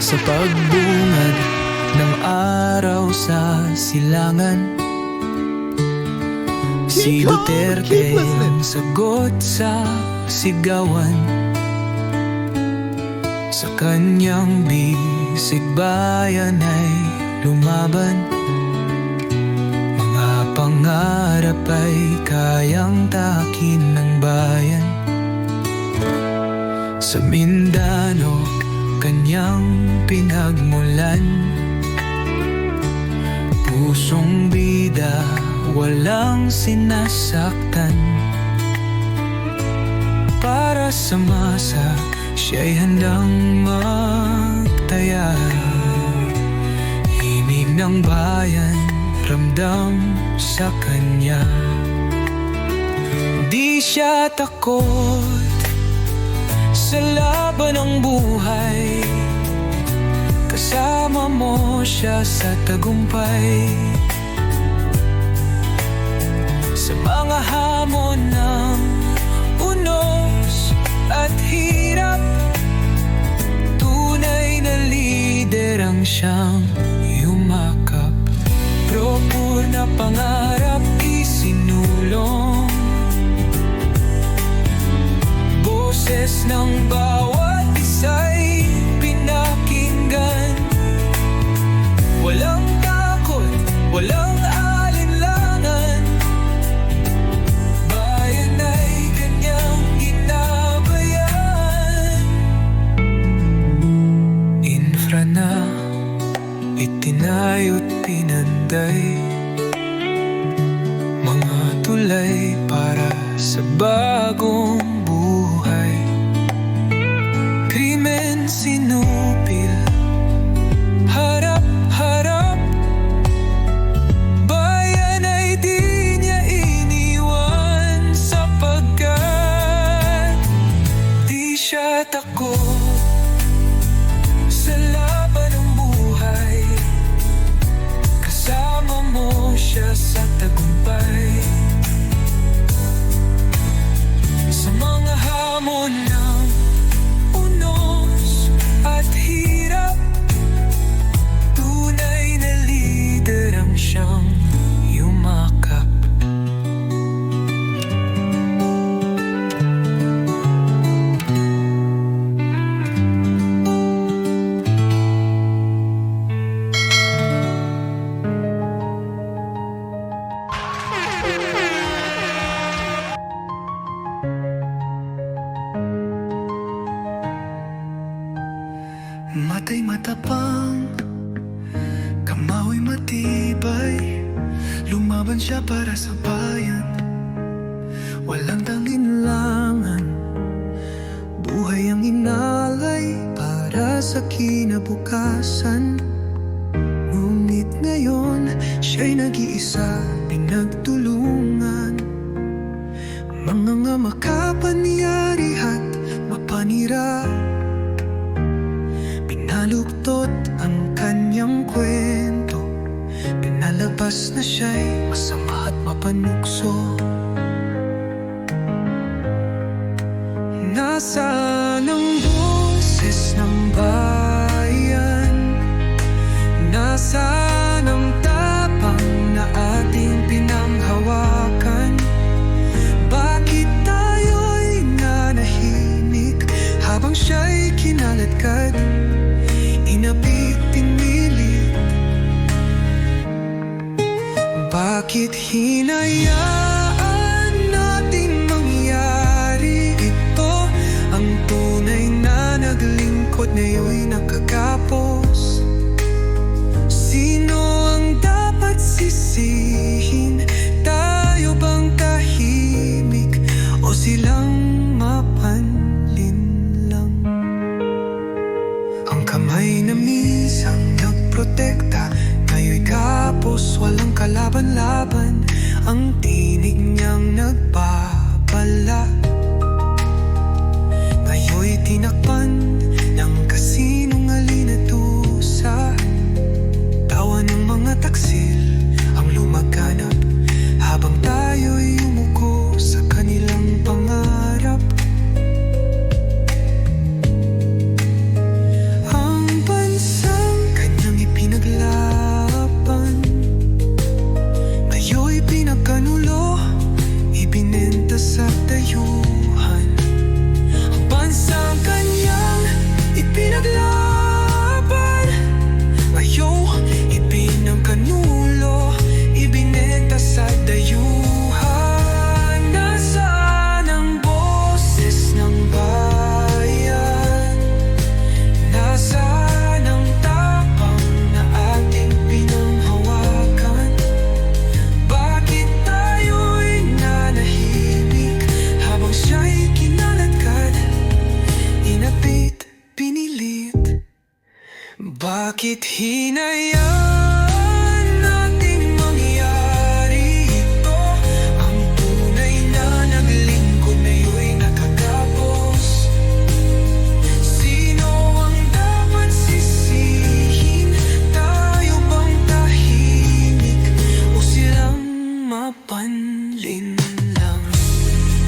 sa pagbungad ng araw sa silangan. Si Duterte ang sagot sa sigawan. Sa kanyang bisig bayan ay lumaban. Mga pangarap ay kayang takin ng bayan. Sa Mindanao kanyang pinagmulan. Pusong bida, walang sinasaktan. Para sa masa, siya'y handang magtaya. Himig ng bayan, ramdam sa kanya. Di siya takot sa laban ng buhay. Kasama mo siya sa tagumpay. Sa mga hamon ng unos at hirap, tunay na lider ang siyang yumakap. Propur na pangarap isinulong, boses ng bawat isa'y pinakinggan. Walang takot, walang alinlangan. Bayan ay kanyang ginabayan. Infra na itinayo't pinanday, mga tulay para sa bagong buhay. Krimen sinupil, harap-harap. Bayan ay di niya iniwan, sapagkat di siya takot sa laban ng buhay. Kasama mo siya sa tagumpay. Sa mga hamon ng unos at hirap, tunay na lider ang siyang yumakap. Mata'y matapang, kamao'y matibay. Lumaban siya para sa bayan, walang tanglinlangan. Buhay ang inalay para sa kinabukasan. Ngunit ngayon, siya'y nag-iisa, pinagtulungan. Mga nga makapanyari at mapanira, pinaluktot ang kanyang kwento. Pinalabas na siya'y masama at mapanukso. Nasaan ang boses ng bayan? Nasaan ang tapang na ating pinanghawakan? Bakit tayo'y nanahimik habang siya'y kinaladkad? Inapit, pinilit. Bakit hinayaan nating mangyari ito? Ang tunay na naglingkod ngayon'y nakakapos. Sino ang dapat sisihin? Tayo bang tahimik o silang mapanlin lang? Ang kamay na minsang nagprotekta, ngayon'y kapos, walang kalaban-laban. Ang tinig niyang nagbabala, ngayon'y tinakpan ng kasinungaling at dusa. Tawa ng mga taksil ang lumaganap, habang tayo'y umuko sa kanilang pangarap. Ang bansa Bakit hinayaan nating mangyari ito? Ang tunay na naglingkod ngayon'y nakatapos. Sino ang dapat sisihin? Tayo bang tahimik o silang mapanlin lang?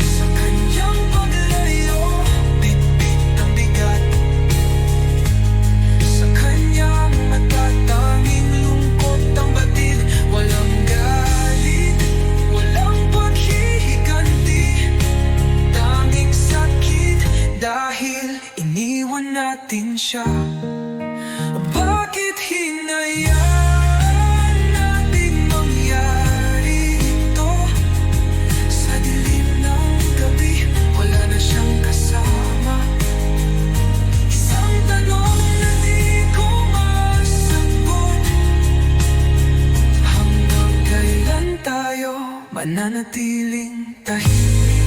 Sa kanyang paglayo, bitbit ang bigat. Sa kanyang matatanging lungkot ang batid. Walang galit, walang paghihiganti, tanging sakit dahil iniwan natin siya. Bakit hinayaan nating mangyari ito? Sa dilim ng gabi, wala na siyang kasama. Isang tanong na di ko masagot: hanggang kailan tayo mananatiling tahimik?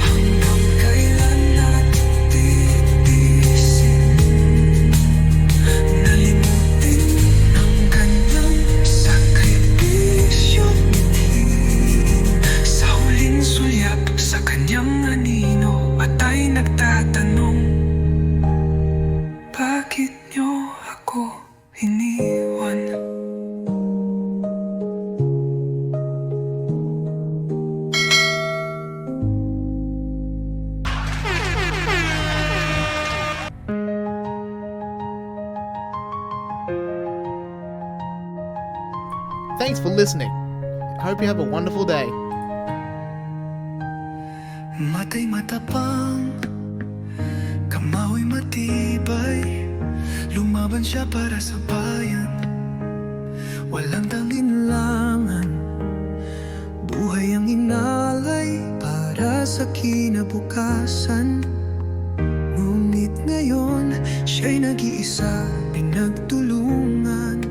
Hanggang kailan natin titiisin nalimutin ang kanyang sakripisyo? Sa huling sulyap sa kanyang anino, at ay nagtatanong, bakit niyo ako iniwan? Thanks for listening. I hope you have a wonderful day. Mata'y matapang, kamao'y matibay, lumaban siya para sa bayan. Walang danginlangan, buhay ang inalay para sa kinabukasan. Ngunit ngayon, siya'y nag-iisa, pinagtulungan.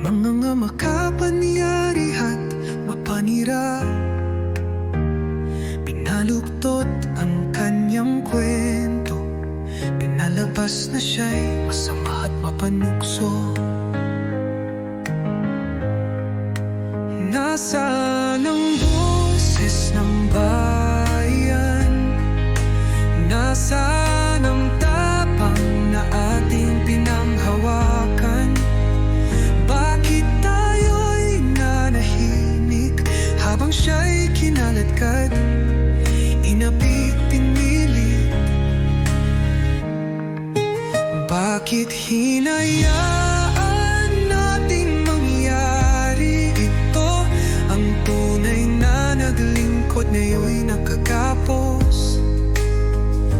Mga makapanyari at mapanira, pinaluktot ang kanyang kwento. Pinalabas na siya'y masama at mapanukso. Nasaan ang boses ng bayan? Nasaan ang tapang na ating pinanghawakan? Bakit tayo'y nanahimik habang siya'y kinaladkad, inapit, pinilit? Bakit hinayaan nating mangyari ito? Ang tunay na naglingkod ngayon'y nakagapos.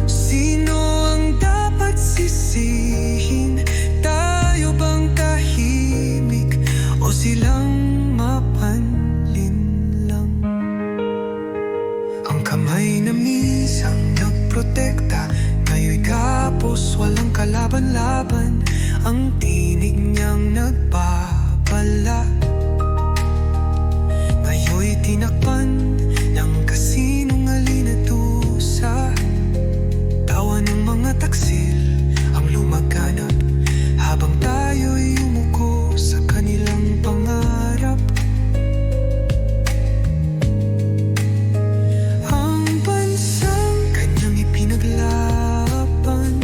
Sino ang dapat sisihin? Tayo bang tahimik o silang mapanlin lang? Ang kamay na minsang nagprotekta, ngayon'y kapos, walang kalaban-laban. Ang tinig niyang nagbabala, ngayon'y tinakpan ng kasinungaling at dusa. Tawa ng mga taksil ang lumaganap habang tayo'y yumuko sa kanilang pangarap. Ang bansang kanyang ipinaglaban,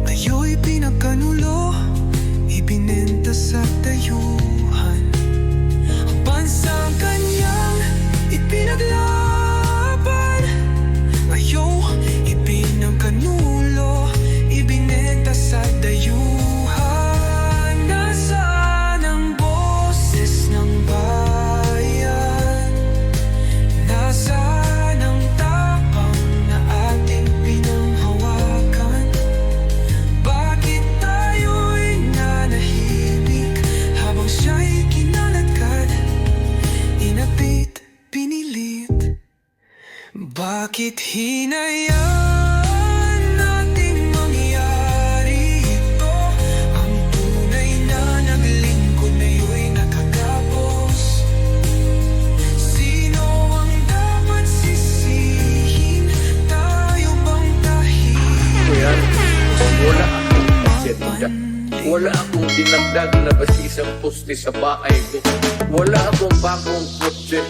ngayon'y pinagkanulo, ibinenta sa dayuhan. Ang bansang kanyang ipinaglaban, ngayon ipinagkanulo, ibinenta sa dayuhan. Nasaan ang boses ng bayan? Nasaan ang tapang na ating pinanghawakan? Bakit tayo'y nanahimik habang siya'y kinaladkad, inapit, pinilit? Bakit hinayaan nating mangyari ito? Ang tunay na naglingkod ngayon'y nakagapos. Sino ang dapat sisihin? Tayo bang Wala akong dinagdag na basisang poste sa bahay ko. Wala akong bagong kotse.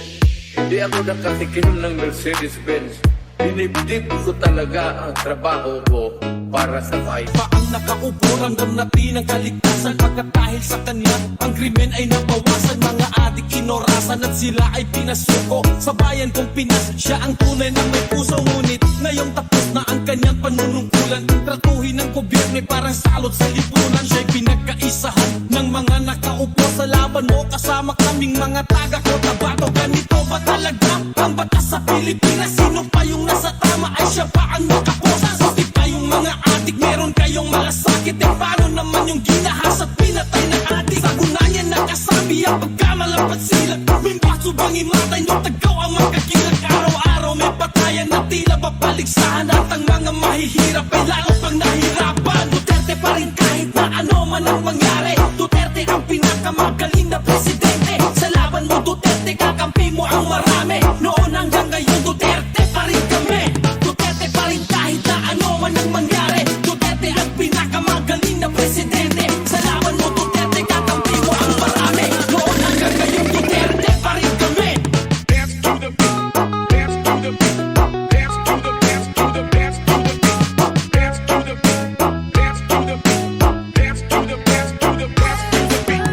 Hindi ako nakatikim ng Mercedes-Benz. Dinibdib ko talaga ang trabaho ko para sa bahay. Paang nakaupo, ramdam natin ang kaligtasan. Pagkat dahil sa kanya, ang krimen ay nabawasan. Mga adik inorasan at sila ay pinasuko. Sa bayan kong Pinas, siya ang tunay na may puso. Ngunit ngayong tapos na ang kanyang panunungkulan. Tratuhin ng gobyerno parang salot sa lipunan. Siya'y pinagkaisahan ng mga nakaupo sa laban mo. Kasama kaming mga taga ko tabato. Ganito ba talaga ang batas sa Pilipinas? Sino pa yung nasa tama ay siya pa ang nakaposa? Suti pa yung mga adik, meron kayong malasakit. Eh paano naman yung ginahas at pinatay ng adik? Sa gunanya nakasabi ang pagkamalapat sila. Mimbaso bang imatay nyo tagaw ang magkakilag? Araw-araw may patayan na tila babaligsahan. At ang mga mahihirap ay lalo pang nahirapan. Duterte pa rin kahit na ano man ang mangyari. Duterte ang pinakamagaling na presidente. Sa laban mo Duterte, kakampi mo ang marami. Noon hanggang ngayon Duterte pa rin kami. Duterte pa rin kahit na ano man ang mangyari. Duterte ang pinakamagaling na presidente. Sa laban mo Duterte, kakampi mo ang marami. Noon hanggang ngayon Duterte pa rin kami. Dance to the beat, dance to the beat, dance to the dance to the dance to the beat, dance to the beat, dance to the beat, dance to the dance to the dance to the beat.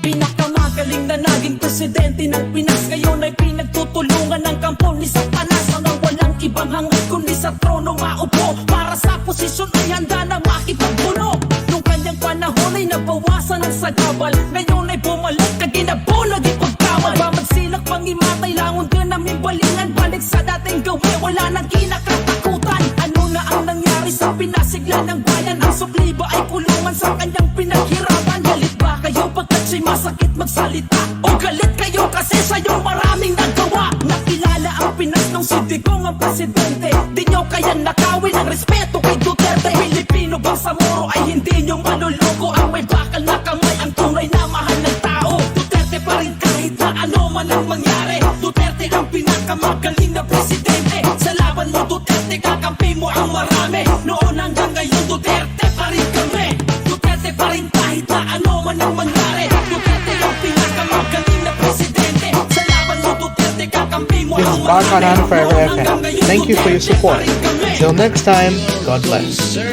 Pinakamagaling na naging presidente ng Pinas. Ngayon ay pinagtutulungan ng kampo ni Satanas. Ang walang ibang hangad kundi sa trono maupo. Para sa posisyon ay handa na makipagbuno. Nung kanyang panahon ay nabawasan ang sagabal. Ngayon ay bumalik na ginabunag ipagkawal. Ba magsilak pang imatay langon din namin balingan. Balik sa dating gawin, wala nang kinakatakutan. Ano na ang nangyari sa pinasigla ng bayan? Ang sukli ba ay kulungan sa kanyang pinaghirapan? Galit ba kayo pagkat siya'y masakit magsalita? O galit kayo kasi sa'yo maraming nagawa? Nakilala ang Pinas nung si Digong ang presidente. Di nyo kaya nakawin ang respeto kay Duterte. Pilipino bang sa muro ay hindi nyo manuloko? Ang may bakal na kamay ang tunay na mahal ng tao. Duterte pa rin kahit na ano man ang mangyari. Duterte ang pinakamagaling na presidente. Sa laban mo Duterte, kakampi mo ang marami. Noon hanggang ngayon Duterte pa rin kami. Duterte pa rin kahit na ano man ang mangyari. Duterte ang pinakamagaling na presidente. Sa laban mo Duterte, kakampi mo This ang is Barkanan marami. Forever Noon FM. hanggang ngayon Thank you for your Duterte pa support. rin kami. Till next time, God bless. Sir